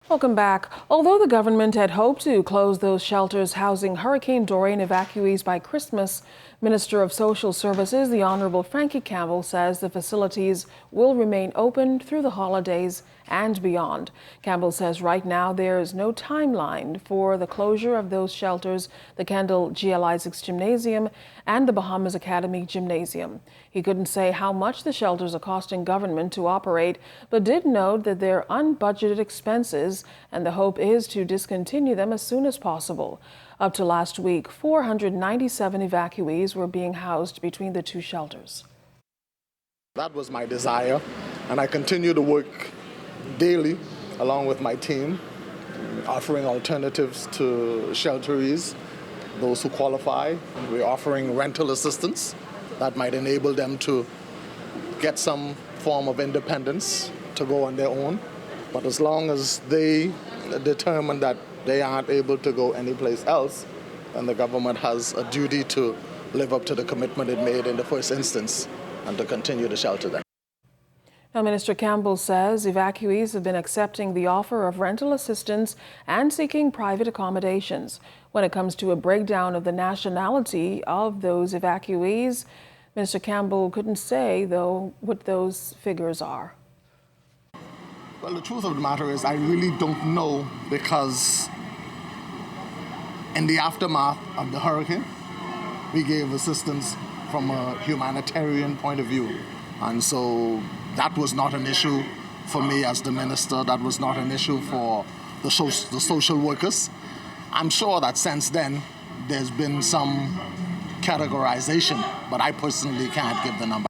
Welcome back. Although the government had hoped to close those shelters housing Hurricane Dorian evacuees by Christmas, Minister of Social Services, the Honorable Frankie Campbell, says the facilities will remain open through the holidays and beyond. Campbell says right now there is no timeline for the closure of those shelters, the Kendall GL Isaacs Gymnasium and the Bahamas Academy Gymnasium. He couldn't say how much the shelters are costing government to operate, but did note that they're unbudgeted expenses and the hope is to discontinue them as soon as possible. Up to last week, 497 evacuees were being housed between the two shelters. That was my desire, and I continue to work daily along with my team, offering alternatives to shelterees, those who qualify. We're offering rental assistance that might enable them to get some form of independence to go on their own. But as long as they determine that they aren't able to go anyplace else, then the government has a duty to live up to the commitment it made in the first instance and to continue to shelter them. Now, Minister Campbell says evacuees have been accepting the offer of rental assistance and seeking private accommodations. When it comes to a breakdown of the nationality of those evacuees, Minister Campbell couldn't say, though, what those figures are. Well, the truth of the matter is I really don't know, because in the aftermath of the hurricane, we gave assistance from a humanitarian point of view. And so that was not an issue for me as the minister. That was not an issue for the social workers. I'm sure that since then there's been some categorization, but I personally can't give the number.